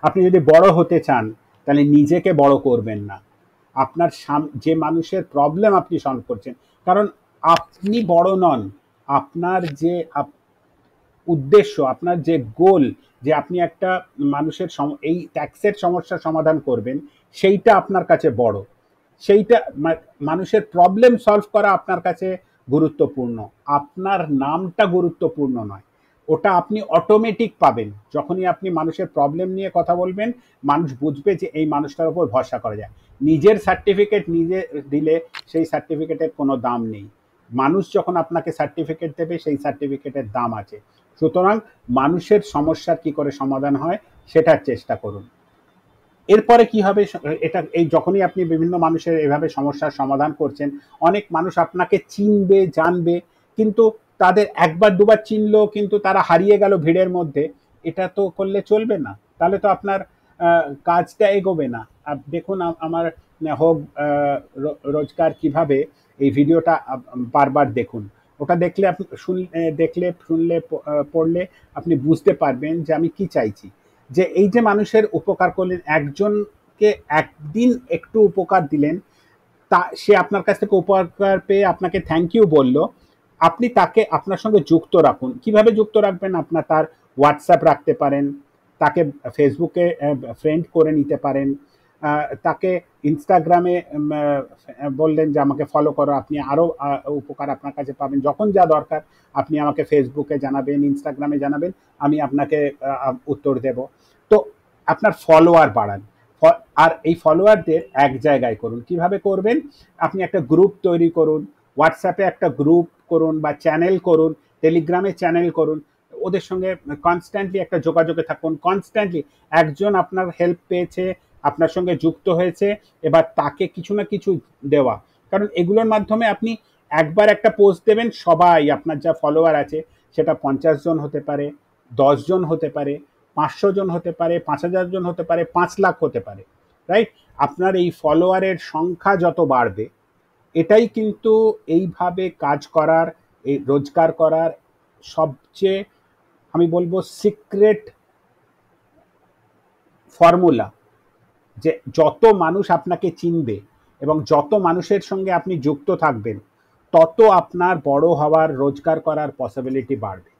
আপনি যদি বড় হতে চান তাহলে নিজেকে বড় করবেন না, আপনার যে মানুষের প্রবলেম আপনি সলভ করছেন। কারণ আপনি বড় নন, আপনার যে উদ্দেশ্য, আপনার যে গোল, যে আপনি একটা মানুষের এই ট্যাক্সের সমস্যার সমাধান করবেন, সেইটা আপনার কাছে বড়। সেইটা মানুষের প্রবলেম সলভ করা আপনার কাছে গুরুত্বপূর্ণ, আপনার নামটা গুরুত্বপূর্ণ নয়। ওটা আপনি অটোমেটিক পাবেন। যখনই আপনি মানুষের প্রবলেম নিয়ে কথা বলবেন, মানুষ বুঝবে যে এই মানুষটার উপর ভরসা করা যায়। নিজের সার্টিফিকেট নিজে দিলে সেই সার্টিফিকেটের কোনো দাম নেই। মানুষ যখন আপনাকে সার্টিফিকেট দেবে, সেই সার্টিফিকেটের দাম আছে। সুতরাং মানুষের সমস্যার কি করে সমাধান হয় সেটার চেষ্টা করুন। এরপরে কি হবে, এটা এই যখনই আপনি বিভিন্ন মানুষের এভাবে সমস্যার সমাধান করছেন, অনেক মানুষ আপনাকে চিনবে, জানবে, কিন্তু তাদের একবার দুবার চিনলো কিন্তু তারা হারিয়ে গেল ভিড়ের মধ্যে। এটা তো করলে চলবে না, তাহলে তো আপনার কাজটা এগোবে না। আর দেখুন আমার হোক রোজগার কিভাবে, এই ভিডিওটা বারবার দেখুন। ওটা দেখলে আপনি দেখলে শুনলে পড়লে আপনি বুঝতে পারবেন যে আমি কি চাইছি। যে এই যে মানুষের উপকার করলেন, একজনকে একদিন একটু উপকার দিলেন, তা সে আপনার কাছ থেকে উপকার পেয়ে আপনাকে থ্যাংক ইউ বলল, আপনি তাকে আপনার সঙ্গে যুক্ত রাখুন। কিভাবে যুক্ত রাখবেন? আপনার তার হোয়াটসঅ্যাপ রাখতে পারেন, তাকে ফেসবুকে ফ্রেন্ড করে নিতে পারেন, তাকে ইনস্টাগ্রামে বললেন যে আমাকে ফলো করো, আপনি আরও উপকার আপনার কাছে পাবেন। যখন যা দরকার আপনি আমাকে ফেসবুকে জানাবেন, ইনস্টাগ্রামে জানাবেন, আমি আপনাকে উত্তর দেব। তো আপনার ফলোয়ার বাড়ান, আর এই ফলোয়ারদের এক জায়গায় করুন। কিভাবে করবেন? আপনি একটা গ্রুপ তৈরি করুন, হোয়াটসঅ্যাপে একটা গ্রুপ করুন বা চ্যানেল করুন, টেলিগ্রামে চ্যানেল করুন, ওদের সঙ্গে কনস্ট্যান্টলি একটা যোগাযোগে থাকুন। কনস্ট্যান্টলি একজন আপনার হেল্প পেয়েছে, আপনার সঙ্গে যুক্ত হয়েছে, এবার তাকে কিছু না কিছু দেওয়া। কারণ এগুলোর মাধ্যমে আপনি একবার একটা পোস্ট দেবেন, সবাই আপনার যা ফলোয়ার আছে সেটা 50 জন হতে পারে, 10 জন হতে পারে, 500 জন হতে পারে, 5000 জন হতে পারে, 5 লাখ হতে পারে, রাইট? আপনার এই ফলোয়ারের সংখ্যা যত বাড়বে, এটাই কিন্তু এইভাবে কাজ করার, এই রোজগার করার সবচেয়ে, আমি বলবো, সিক্রেট ফর্মুলা। যে যত মানুষ আপনাকে চিনবে এবং যত মানুষের সঙ্গে আপনি যুক্ত থাকবেন, তত আপনার বড় হওয়ার, রোজগার করার পসিবিলিটি বাড়বে।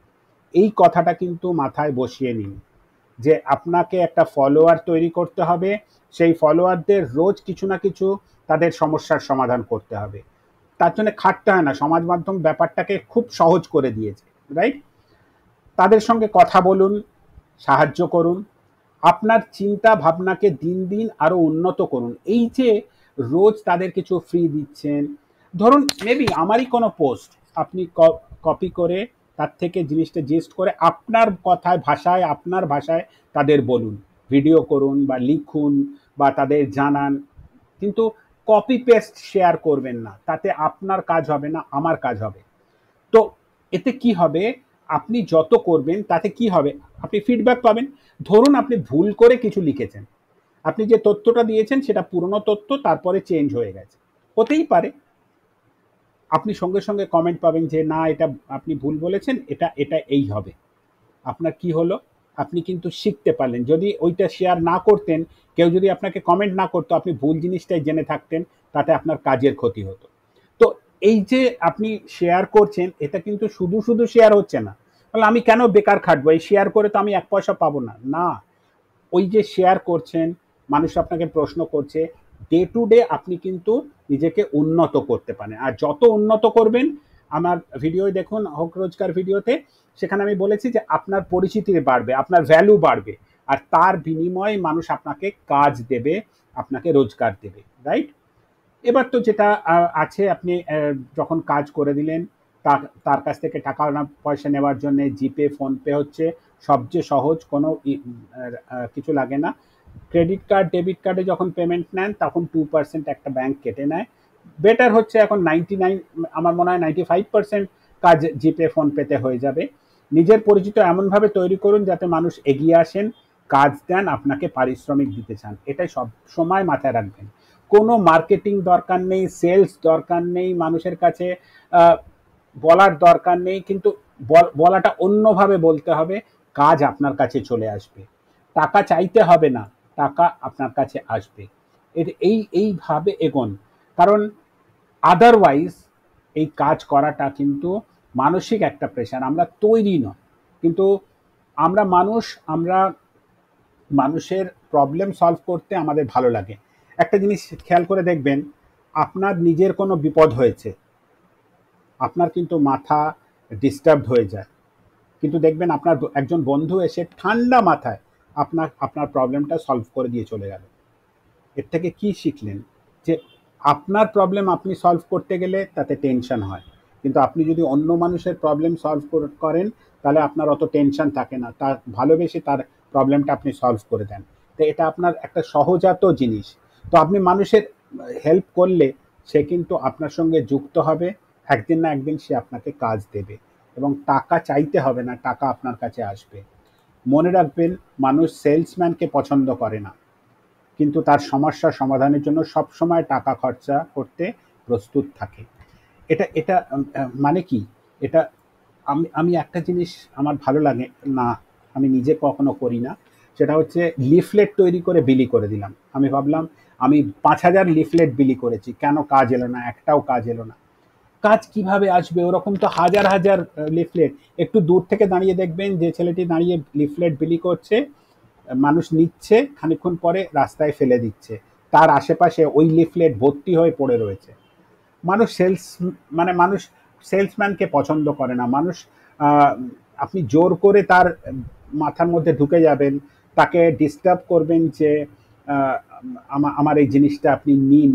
এই কথাটা কিন্তু মাথায় বসিয়ে নিন যে আপনাকে একটা ফলোয়ার তৈরি করতে হবে, সেই ফলোয়ারদের রোজ কিছু না কিছু তাদের সমস্যার সমাধান করতে হবে। তার জন্য খাটতে হয় না, সমাজ মাধ্যম ব্যাপারটাকে খুব সহজ করে দিয়েছে, রাইট? তাদের সঙ্গে কথা বলুন, সাহায্য করুন, আপনার চিন্তা ভাবনাকে দিন দিন আরো উন্নত করুন। এই যে রোজ তাদের কিছু ফ্রি দিচ্ছেন, ধরুন মেবি আমারই কোনো পোস্ট আপনি কপি করে তার থেকে জিনিসটা জিস্ট করে আপনার কথায়, ভাষায়, আপনার ভাষায় তাদের বলুন, ভিডিও করুন বা লিখুন বা তাদের জানান, কিন্তু কপি পেস্ট শেয়ার করবেন না, তাতে আপনার কাজ হবে না, আমার কাজ হবে। তো এতে কি হবে, আপনি যত করবেন তাতে কি হবে, আপনি ফিডব্যাক পাবেন। ধরুন আপনি ভুল করে কিছু লিখেছেন, আপনি যে তথ্যটা দিয়েছেন সেটা পুরনো তথ্য, তারপরে চেঞ্জ হয়ে গেছে, হতেই পারে। আপনি সঙ্গে সঙ্গে কমেন্ট পাবেন যে না, এটা আপনি ভুল বলেছেন, এটা এটা এই হবে। আপনার কি হলো, আপনি কিন্তু শিখতে পারলেন। যদি ওইটা শেয়ার না করতেন, কেউ যদি আপনাকে কমেন্ট না করতো, আপনি ভুল জিনিসটাই জেনে থাকতেন, তাতে আপনার কাজের ক্ষতি হতো। তো এই যে আপনি শেয়ার করছেন, এটা কিন্তু শুধু শুধু শেয়ার হচ্ছে না, তাহলে আমি কেন বেকার খাটবো, এই শেয়ার করে তো আমি 1 পয়সা পাবো না, না। ওই যে শেয়ার করছেন, মানুষ আপনাকে প্রশ্ন করছে, ডে টু ডে আপনি কিন্তু নিজেকে উন্নত করতে পারেন। আর যত উন্নত করবেন, আমার ভিডিও দেখুন, হক রোজগার ভিডিওতে, সেখানে আমি বলেছি যে আপনার পরিচিতি বাড়বে, আপনার ভ্যালু বাড়বে, আর তার বিনিময়ে মানুষ আপনাকে কাজ দেবে, আপনাকে রোজগার দেবে, রাইট? এবার তো যেটা আছে, আপনি যখন কাজ করে দিলেন, তার কাছ থেকে টাকা না পয়সা নেওয়ার জন্য জিপে, ফোনপে হচ্ছে সবচেয়ে সহজ, কোনো কিছু লাগে না। ক্রেডিট কার্ড, ডেবিট কার্ডে যখন পেমেন্ট নেন, তখন 2% একটা ব্যাংক কেটে নেয়। বেটার হচ্ছে এখন 99, আমার মনে হয় 95% কাজ জিপে, ফোনপেতে হয়ে যাবে। নিজের পরিচিত এমনভাবে তৈরি করুন যাতে মানুষ এগিয়ে আসেন, কাজ দেন, আপনাকে পারিশ্রমিক দিতে চান। এটাই সব সময় মাথায় রাখবেন। কোনো মার্কেটিং দরকার নেই, সেলস দরকার নেই, মানুষের কাছে বলার দরকার নেই, কিন্তু বলাটা অন্যভাবে বলতে হবে, কাজ আপনার কাছে চলে আসবে। টাকা চাইতে হবে না, টাকা আপনার কাছে আসবে। এইভাবে এগোন, কারণ আদারওয়াইজ এই কাজ করাটা কিন্তু মানসিক একটা প্রেশার, আমরা তৈরি নয়। কিন্তু আমরা মানুষ, আমরা মানুষের প্রবলেম সলভ করতে আমাদের ভালো লাগে। একটা জিনিস খেয়াল করে দেখবেন, আপনার নিজের কোনো বিপদ হয়েছে, আপনার কিন্তু মাথা ডিস্টার্বড হয়ে যায়, কিন্তু দেখবেন আপনার একজন বন্ধু এসে ঠান্ডা মাথায় আপনার প্রবলেমটা সলভ করে দিয়ে চলে গেল। এর থেকে কি শিখলেন, যে আপনার প্রবলেম আপনি সলভ করতে গেলে তাতে টেনশন হয়, কিন্তু আপনি যদি অন্য মানুষের প্রবলেম সলভ করেন, তাহলে আপনার অত টেনশন থাকে না, তার ভালোবেসে তার প্রবলেমটা আপনি সলভ করে দেন। তো এটা আপনার একটা সহজাত জিনিস। তো আপনি মানুষের হেল্প করলে সে কিন্তু আপনার সঙ্গে যুক্ত হবে, একদিন না একদিন সে আপনাকে কাজ দেবে, এবং টাকা চাইতে হবে না, টাকা আপনার কাছে আসবে। মনে রাখবেন, মানুষ সেলসম্যানকে পছন্দ করে না, কিন্তু তার সমস্যা সমাধানের জন্য সবসময় টাকা খরচা করতে প্রস্তুত থাকে। এটা এটা মানে কি, এটা আমি আমি একটা জিনিস আমার ভালো লাগে না, আমি নিজে কখনো করি না, সেটা হচ্ছে লিফলেট তৈরি করে বিলি করে দিলাম। আমি ভাবলাম আমি 5000 লিফলেট বিলি করেছি, কেন কাজ এলো না, একটাও কাজ এলো না। কাজ কিভাবে আসবে, ওরকম তো হাজার হাজার লিফলেট। একটু দূর থেকে দাঁড়িয়ে দেখবেন, যে ছেলেটি দাঁড়িয়ে লিফলেট বিলি করছে, মানুষ নিচ্ছে, খানিকক্ষণ পরে রাস্তায় ফেলে দিচ্ছে, তার আশেপাশে ওই লিফলেট ভর্তি হয়ে পড়ে রয়েছে। মানুষ মানুষ সেলসম্যানকে পছন্দ করে না। মানুষ, আপনি জোর করে তার মাথার মধ্যে ঢুকে যাবেন, তাকে ডিস্টার্ব করবেন যে আমার এই জিনিসটা আপনি নিন।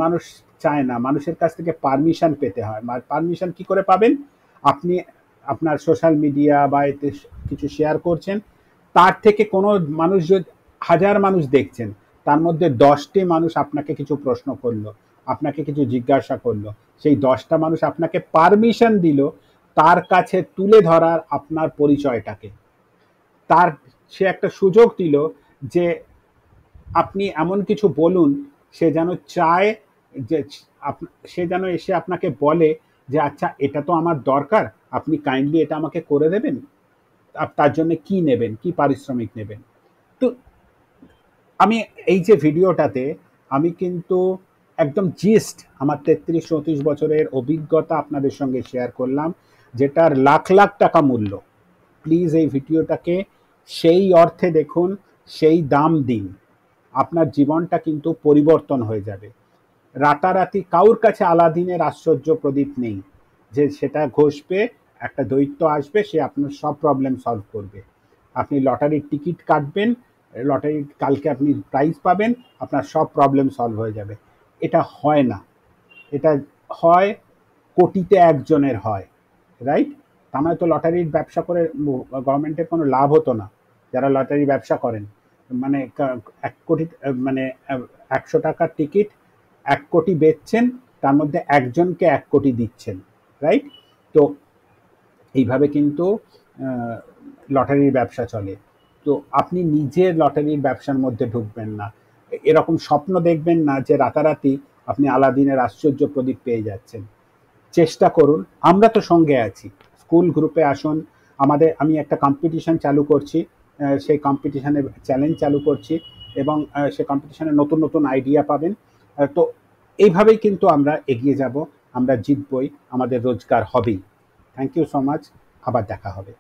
মানুষ চায় না, মানুষের কাছ থেকে পারমিশন পেতে হয়। পারমিশন কি করে পাবেন, আপনি আপনার সোশ্যাল মিডিয়া বা এতে কিছু শেয়ার করছেন, তার থেকে কোনো মানুষ, যদি 1000 মানুষ দেখছেন, তার মধ্যে 10টি মানুষ আপনাকে কিছু প্রশ্ন করলো, আপনাকে কিছু জিজ্ঞাসা করলো, সেই 10টা মানুষ আপনাকে পারমিশন দিল তার কাছে তুলে ধরার আপনার পরিচয়টাকে। তার সে একটা সুযোগ দিল যে আপনি এমন কিছু বলুন, সে যেন চায় যে সে যেন এসে আপনাকে বলে যে আচ্ছা এটা তো আমার দরকার, আপনি কাইন্ডলি এটা আমাকে করে দেবেন, তার জন্য কি নেবেন, কি পারিশ্রমিক নেবেন। তো আমি এই যে ভিডিওটাতে আমি কিন্তু একদম জিস্ট আমার 33-34 বছরের অভিজ্ঞতা আপনাদের সঙ্গে শেয়ার করলাম, যেটার লাখ লাখ টাকা মূল্য। প্লিজ এই ভিডিওটাকে সেই অর্থে দেখুন, সেই দাম দিন, আপনার জীবনটা কিন্তু পরিবর্তন হয়ে যাবে। রাতারাতি কাউর কাছে আলাদিনের আশ্চর্য প্রদীপ নেই যে সেটা ঘষবে, একটা দৈত্য আসবে, সে আপনার সব প্রবলেম সলভ করবে। আপনি লটারির টিকিট কাটবেন, লটারির কালকে আপনি প্রাইজ পাবেন, আপনার সব প্রবলেম সলভ হয়ে যাবে। এটা হয় না। এটা হয় কোটিতে একজনের হয়, রাইট? তার মানে তো লটারির ব্যবসা করে গভর্নমেন্টের কোনো লাভ হতো না। যারা লটারি ব্যবসা করেন, মানে 1 কোটি, মানে 100 টাকার টিকিট 1 কোটি বেচছেন, তার মধ্যে একজনকে 1 কোটি দিচ্ছেন, রাইট? তো এইভাবে কিন্তু লটারির ব্যবসা চলে। তো আপনি নিজে লটারির ব্যবসার মধ্যে ঢুকবেন না, এরকম স্বপ্ন দেখবেন না যে রাতারাতি আপনি আলাদিনের আশ্চর্য প্রদীপ পেয়ে যাচ্ছেন। চেষ্টা করুন, আমরা তো সঙ্গে আছি। স্কুল গ্রুপে আসুন, আমি একটা কম্পিটিশন চালু করছি, সেই কম্পিটিশনে চ্যালেঞ্জ চালু করছি, এবং সেই কম্পিটিশনে নতুন নতুন আইডিয়া পাবেন। তো এইভাবেই কিন্তু আমরা এগিয়ে যাব, আমরা জিতবই, আমাদের রোজগার হবেই। থ্যাংক ইউ সো মাচ, আবার দেখা হবে।